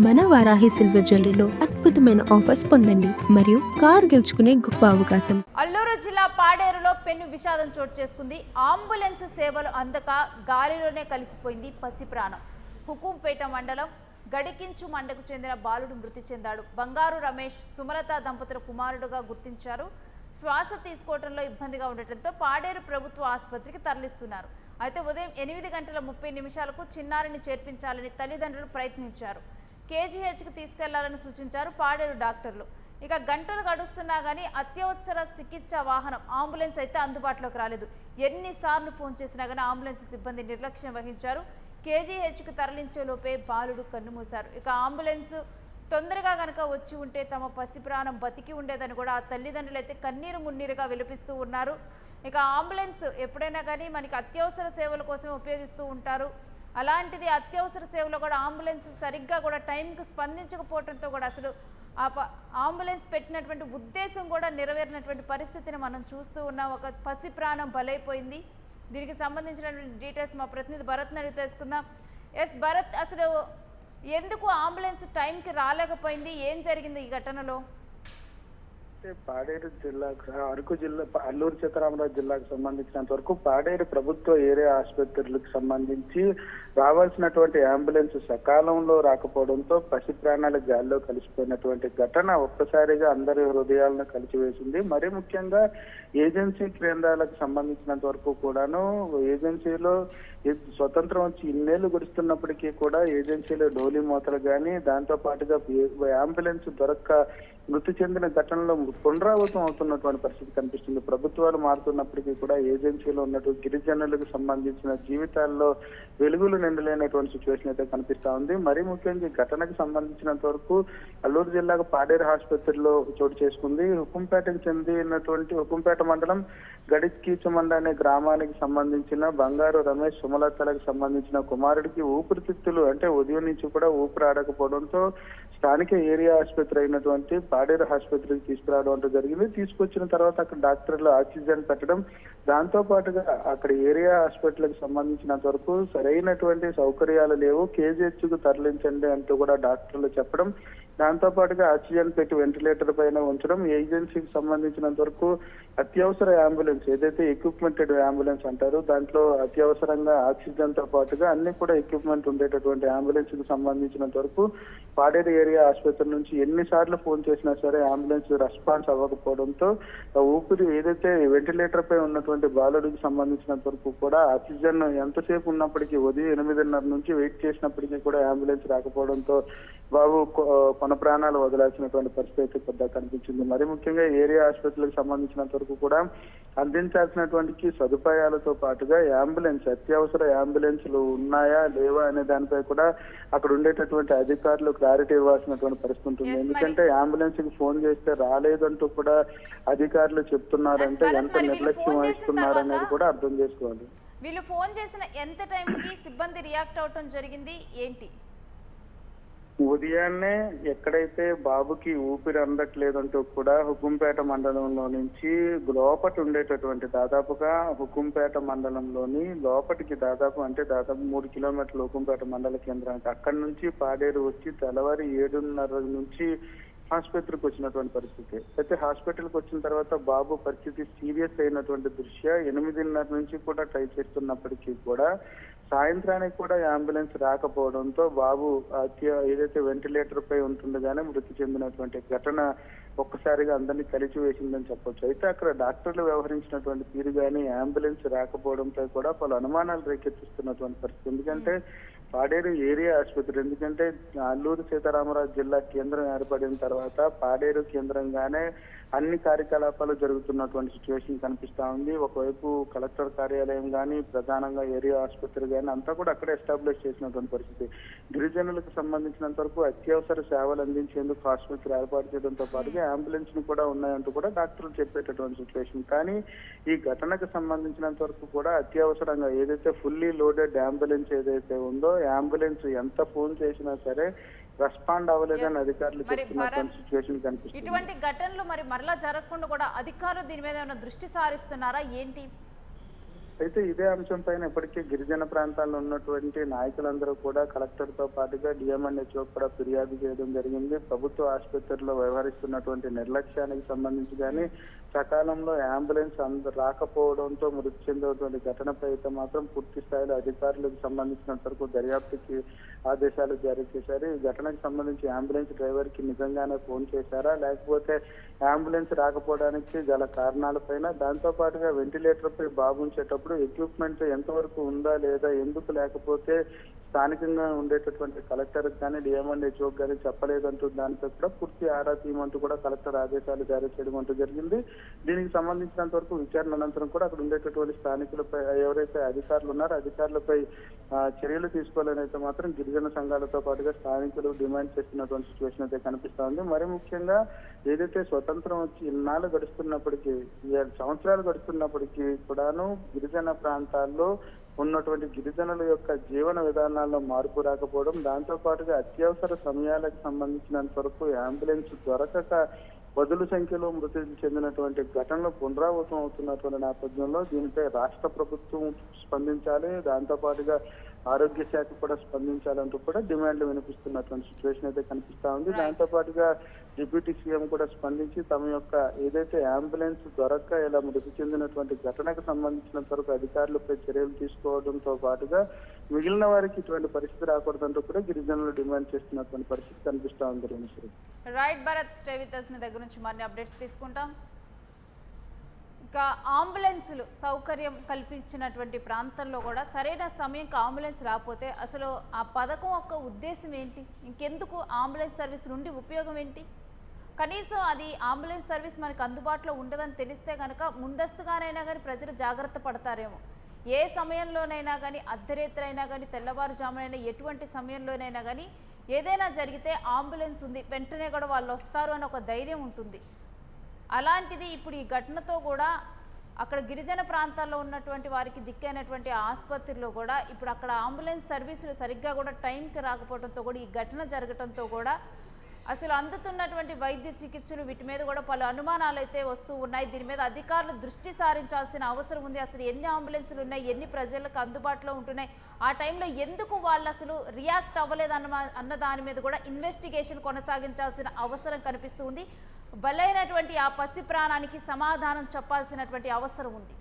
మన వారాహి సిల్వర్ జ్యువెలరీలో అద్భుతమైన ఆఫర్స్ పొందండి మరియు కారు గెలుచుకునే గొప్ప అవకాశం. అల్లూరు జిల్లా పాడేరులో పెను విషాదం చోటు చేసుకుంది. అంబులెన్స్ సేవలు అందక గాలిలోనే కలిసిపోయింది పసి ప్రాణం. హుకుంపేట మండలం గడికించు మండకు చెందిన బాలుడు మృతి చెందాడు. బంగారు రమేష్ సుమలత దంపతుల కుమారుడుగా గుర్తించారు. శ్వాస తీసుకోవడంలో ఇబ్బందిగా ఉండటంతో పాడేరు ప్రభుత్వ ఆసుపత్రికి తరలిస్తున్నారు. అయితే ఉదయం 8:30 చిన్నారిని చేర్పించాలని తల్లిదండ్రులు ప్రయత్నించారు. కేజీహెచ్కు తీసుకెళ్లాలని సూచించారు పాడేరు డాక్టర్లు. ఇక గంటలు గడుస్తున్నా కానీ అత్యవసర చికిత్స వాహనం అంబులెన్స్ అయితే అందుబాటులోకి రాలేదు. ఎన్నిసార్లు ఫోన్ చేసినా కానీ అంబులెన్స్ సిబ్బంది నిర్లక్ష్యం వహించారు. కేజీహెచ్కు తరలించే లోపే బాలుడు కన్నుమూశారు. ఇక అంబులెన్స్ తొందరగా కనుక వచ్చి ఉంటే తమ పసి ప్రాణం బతికి ఉండేదని కూడా ఆ తల్లిదండ్రులు అయితే కన్నీరు మున్నీరుగా విలపిస్తూ ఉన్నారు. ఇక అంబులెన్స్ ఎప్పుడైనా కానీ మనకి అత్యవసర సేవల కోసం ఉపయోగిస్తూ ఉంటారు. అలాంటిది అత్యవసర సేవలో కూడా అంబులెన్స్ సరిగ్గా కూడా టైంకి స్పందించకపోవడంతో కూడా అసలు అంబులెన్స్ పెట్టినటువంటి ఉద్దేశం కూడా నెరవేరినటువంటి పరిస్థితిని మనం చూస్తూ ఉన్నాం. ఒక పసి ప్రాణం బలైపోయింది. దీనికి సంబంధించినటువంటి డీటెయిల్స్ మా ప్రతినిధి భరత్ని అడిగి తెలుసుకుందాం. ఎస్ భరత్, అసలు ఎందుకు అంబులెన్స్ టైంకి రాలేకపోయింది? ఏం జరిగింది ఈ ఘటనలో? పాడేరు జిల్లా, అరకు జిల్లా, అల్లూరు సీతారామరాజు జిల్లాకు సంబంధించినంత వరకు పాడేరు ప్రభుత్వ ఏరియా ఆసుపత్రులకు సంబంధించి రావాల్సినటువంటి అంబులెన్స్ సకాలంలో రాకపోవడంతో పసి ప్రాణాల గాల్లో కలిసిపోయినటువంటి ఘటన ఒక్కసారిగా అందరి హృదయాలను కలిసివేసింది. మరీ ముఖ్యంగా ఏజెన్సీ కేంద్రాలకు సంబంధించినంత వరకు కూడాను ఏజెన్సీలో స్వతంత్రం వచ్చి ఇన్నేళ్లు గడుస్తున్నప్పటికీ కూడా ఏజెన్సీలో డోలీ మోతలు కానీ దాంతో పాటుగా అంబులెన్స్ దొరక్క మృతి చెందిన ఘటనలో పునరావృతం అవుతున్నటువంటి పరిస్థితి కనిపిస్తుంది. ప్రభుత్వాలు మారుతున్నప్పటికీ కూడా ఏజెన్సీలో ఉన్నటువంటి గిరిజనులకు సంబంధించిన జీవితాల్లో వెలుగులు నిండలేనటువంటి సిచ్యువేషన్ అయితే కనిపిస్తా ఉంది. మరీ ముఖ్యంగా ఈ ఘటనకు సంబంధించినంత వరకు అల్లూరు జిల్లాకు పాడేరు ఆసుపత్రిలో చోటు చేసుకుంది. హుకుంపేటకు చెందినటువంటి హుకుంపేట మండలం గడికీచమండ అనే గ్రామానికి సంబంధించిన బంగారు రమేష్ సుమలతలకు సంబంధించిన కుమారుడికి ఊపిరితిత్తులు అంటే ఉదయం నుంచి కూడా ఊపిరి ఆడకపోవడంతో స్థానిక ఏరియా ఆసుపత్రి అయినటువంటి పాడేరు ఆసుపత్రికి తీసుకురావడం అంటూ జరిగింది. తీసుకొచ్చిన తర్వాత అక్కడ డాక్టర్లు ఆక్సిజన్ పెట్టడం, దాంతో పాటుగా అక్కడ ఏరియా హాస్పిటల్కి సంబంధించినంత వరకు సరైనటువంటి సౌకర్యాలు లేవు, కేజీహెచ్కు తరలించండి అంటూ కూడా డాక్టర్లు చెప్పడం, దాంతో పాటుగా ఆక్సిజన్ పెట్టి వెంటిలేటర్ పైన ఉంచడం, ఏజెన్సీకి సంబంధించినంత వరకు అత్యవసర అంబులెన్స్ ఏదైతే ఎక్విప్మెంటెడ్ అంబులెన్స్ అంటారో దాంట్లో అత్యవసరంగా ఆక్సిజన్ తో పాటుగా అన్ని కూడా ఎక్విప్మెంట్ ఉండేటటువంటి అంబులెన్స్ కి సంబంధించినంత వరకు పాడేరు ఏరియా ఆసుపత్రి నుంచి ఎన్నిసార్లు ఫోన్ చేసినా సరే అంబులెన్స్ రెస్పాన్స్ అవ్వకపోవడంతో ఊపిరి ఏదైతే వెంటిలేటర్ పై ఉన్నటువంటి బాలుడికి సంబంధించినంత వరకు కూడా ఆక్సిజన్ ఎంతసేపు ఉన్నప్పటికీ ఉదయం 8:30 నుంచి వెయిట్ చేసినప్పటికీ కూడా అంబులెన్స్ రాకపోవడంతో బాబు కొన ప్రాణాలు వదలాల్సినటువంటి పరిస్థితి పెద్ద కనిపించింది. మరి ముఖ్యంగా ఏరియా హాస్పిటల్కి సంబంధించినంత వరకు కూడా అందించాల్సినటువంటి సదుపాయాలతో పాటుగా అంబులెన్స్ అత్యవసర అంబులెన్స్లు ఉన్నాయా లేవా అనే దానిపై కూడా అక్కడ ఉండేటటువంటి అధికారులు క్లారిటీ ఇవ్వాల్సినటువంటి పరిస్థితి ఉంటుంది. ఎందుకంటే అంబులెన్స్ కి ఫోన్ చేస్తే రాలేదంటూ కూడా అధికారులు చెప్తున్నారంటే ఎంత నిర్లక్ష్యం వహిస్తున్నారు అనేది కూడా అర్థం చేసుకోవాలి. వీళ్ళు ఫోన్ చేసిన ఎంత టైంకి సిబ్బంది రియాక్ట్ అవటం జరిగింది ఏంటి? ఉదయాన్నే ఎక్కడైతే బాబుకి ఊపిరి అందట్లేదంటూ కూడా హుకుంపేట మండలంలో నుంచి లోపటి ఉండేటటువంటి దాదాపుగా హుకుంపేట మండలంలోని లోపటికి దాదాపు 3 కిలోమీటర్ల హుకుంపేట మండల కేంద్రానికి అక్కడి నుంచి పాడేరు వచ్చి తెల్లవారి 7:30 నుంచి ఆసుపత్రికి వచ్చినటువంటి పరిస్థితి. అయితే హాస్పిటల్కి వచ్చిన తర్వాత బాబు పరిస్థితి సీరియస్ అయినటువంటి దృష్ట్యా 8:30 నుంచి కూడా ట్రై చేస్తున్నప్పటికీ కూడా సాయంత్రానికి కూడా అంబులెన్స్ రాకపోవడంతో బాబు ఏదైతే వెంటిలేటర్ పై ఉంటుండగానే మృతి చెందినటువంటి ఘటన ఒక్కసారిగా అందరినీ కలిసి వేసిందని చెప్పొచ్చు. అయితే అక్కడ డాక్టర్లు వ్యవహరించినటువంటి తీరు కానీ అంబులెన్స్ రాకపోవడంపై కూడా పలు అనుమానాలు రేకెత్తిస్తున్నటువంటి పరిస్థితి. ఎందుకంటే పాడేరు ఏరియా ఆసుపత్రి, ఎందుకంటే అల్లూరు సీతారామరాజు జిల్లా కేంద్రం ఏర్పడిన తర్వాత పాడేరు కేంద్రంగానే అన్ని కార్యకలాపాలు జరుగుతున్నటువంటి సిచ్యువేషన్ కనిపిస్తా ఉంది. ఒకవైపు కలెక్టర్ కార్యాలయం కానీ ప్రధానంగా ఏరియా ఆసుపత్రి కానీ అంతా కూడా అక్కడే ఎస్టాబ్లిష్ చేసినటువంటి పరిస్థితి. గిరిజనులకు సంబంధించినంత వరకు అత్యవసర సేవలు అందించేందుకు ఆసుపత్రి ఏర్పాటు చేయడంతో పాటుగా అంబులెన్స్ కూడా ఉన్నాయంటూ కూడా డాక్టర్లు చెప్పేటటువంటి సిచ్యువేషన్. కానీ ఈ ఘటనకు సంబంధించినంత వరకు కూడా అత్యవసరంగా ఏదైతే ఫుల్లీ లోడెడ్ అంబులెన్స్ ఏదైతే ఉందో అంబులెన్స్ ఎంత ఫోన్ చేసినా సరే రెస్పాండ్ అవ్వలేదని అధికారులు చెప్తున్నటువంటి సిచ్యువేషన్ కనిపిస్తుంది. ఇటువంటి ఘటనలు మరలా జరగకుండా కూడా అధికారులు దీని మీద ఏమైనా దృష్టి సారిస్తున్నారా ఏంటి? అయితే ఇదే అంశం పైన ఇప్పటికే గిరిజన ప్రాంతాల్లో ఉన్నటువంటి నాయకులందరూ కూడా కలెక్టర్ తో పాటుగా డిఎంఎన్హెచ్ఓ కూడా ఫిర్యాదు చేయడం జరిగింది. ప్రభుత్వ ఆసుపత్రిలో వ్యవహరిస్తున్నటువంటి నిర్లక్ష్యానికి సంబంధించి కానీ సకాలంలో అంబులెన్స్ రాకపోవడంతో మృతి చెందినటువంటి ఘటనపై అయితే మాత్రం పూర్తి స్థాయిలో అధికారులకు సంబంధించినంత వరకు దర్యాప్తుకి ఆదేశాలు జారీ చేశారు. ఈ ఘటనకు సంబంధించి అంబులెన్స్ డ్రైవర్ కి నిజంగానే ఫోన్ చేశారా, లేకపోతే అంబులెన్స్ రాకపోవడానికి గల కారణాలపైన, దాంతో పాటుగా వెంటిలేటర్ పై బాబు ఉంచేటప్పుడు ఎక్విప్మెంట్ ఎంతవరకు ఉందా లేదా, ఎందుకు లేకపోతే స్థానికంగా ఉండేటటువంటి కలెక్టర్ కానీ డిఎంఎన్హెచ్ఓ కానీ చెప్పలేదంటూ దానిపై కూడా పూర్తి ఆరా తీయమంటూ కూడా కలెక్టర్ ఆదేశాలు జారీ చేయడం అంటూ జరిగింది. దీనికి సంబంధించినంత వరకు విచారణ అనంతరం కూడా అక్కడ ఉండేటటువంటి స్థానికులపై ఎవరైతే అధికారులు ఉన్నారో అధికారులపై చర్యలు తీసుకోవాలని అయితే మాత్రం గిరిజన సంఘాలతో పాటుగా స్థానికులు డిమాండ్ చేస్తున్నటువంటి సిచ్యువేషన్ అయితే కనిపిస్తా ఉంది. మరి ముఖ్యంగా ఏదైతే స్వతంత్రం వచ్చి ఇన్నాళ్ళు గడుస్తున్నప్పటికీ 7 సంవత్సరాలు గడుస్తున్నప్పటికీ కూడాను గిరిజన ప్రాంతాల్లో ఉన్నటువంటి గిరిజనుల యొక్క జీవన విధానాల్లో మార్పు రాకపోవడం, దాంతో పాటుగా అత్యవసర సమయాలకు సంబంధించినంత వరకు అంబులెన్స్ దొరకక బదులు సంఖ్యలో మృతి చెందినటువంటి ఘటనలు పునరావృతం అవుతున్నటువంటి నేపథ్యంలో దీనిపై రాష్ట్ర ప్రభుత్వం స్పందించాలి, దాంతో పాటుగా ఆరోగ్య శాఖ కూడా స్పందించాలంటూ కూడా డిమాండ్లు వినిపిస్తున్నటువంటి సిచ్యువేషన్ అయితే కనిపిస్తా ఉంది. దాంతో పాటుగా డిప్యూటీ సీఎం కూడా స్పందించి తమ యొక్క ఏదైతే అంబులెన్స్ దొరక్క ఇలా మృతి చెందినటువంటి ఘటనకు సంబంధించినంత వరకు అధికారులపై చర్యలు తీసుకోవడంతో పాటుగా మిగిలిన వారికి ఇటువంటి పరిస్థితి రాకూడదంటూ కూడా గిరిజనులు డిమాండ్ చేస్తున్నటువంటి పరిస్థితి కనిపిస్తా ఉంది. Right Bharat, stay with us. మీ దగ్గర నుంచి మరిన్ని అప్డేట్స్ తీసుకుంటాం. ఇంకా అంబులెన్సులు సౌకర్యం కల్పించినటువంటి ప్రాంతంలో కూడా సరైన సమయంకి అంబులెన్స్ రాకపోతే అసలు ఆ పథకం యొక్క ఉద్దేశం ఏంటి, ఇంకెందుకు అంబులెన్స్ సర్వీస్ నుండి ఉపయోగం ఏంటి? కనీసం అది అంబులెన్స్ సర్వీస్ మనకు అందుబాటులో ఉండదని తెలిస్తే కనుక ముందస్తుగానైనా కానీ ప్రజలు జాగ్రత్త పడతారేమో. ఏ సమయంలోనైనా కానీ, అర్ధరాత్రి అయినా కానీ, తెల్లవారుజామునైనా, ఎటువంటి సమయంలోనైనా కానీ ఏదైనా జరిగితే అంబులెన్స్ ఉంది, వెంటనే కూడా వాళ్ళు వస్తారు అని ఒక ధైర్యం ఉంటుంది. అలాంటిది ఇప్పుడు ఈ ఘటనతో కూడా అక్కడ గిరిజన ప్రాంతాల్లో ఉన్నటువంటి వారికి దిక్కైనటువంటి ఆసుపత్రిలో కూడా ఇప్పుడు అక్కడ అంబులెన్స్ సర్వీసులు సరిగ్గా కూడా టైంకి రాకపోవడంతో కూడా ఈ ఘటన జరగడంతో కూడా అసలు అందుతున్నటువంటి వైద్య చికిత్సలు వీటి మీద కూడా పలు అనుమానాలు అయితే వస్తూ ఉన్నాయి. దీని మీద అధికారులు దృష్టి సారించాల్సిన అవసరం ఉంది. అసలు ఎన్ని అంబులెన్సులు ఉన్నాయి, ఎన్ని ప్రజలకు అందుబాటులో ఉంటున్నాయి, ఆ టైంలో ఎందుకు వాళ్ళు అసలు రియాక్ట్ అవ్వలేదు అన్న దాని మీద కూడా ఇన్వెస్టిగేషన్ కొనసాగించాల్సిన అవసరం కనిపిస్తుంది. బలైనటువంటి ఆ పసి ప్రాణానికి సమాధానం చెప్పాల్సినటువంటి అవసరం ఉంది.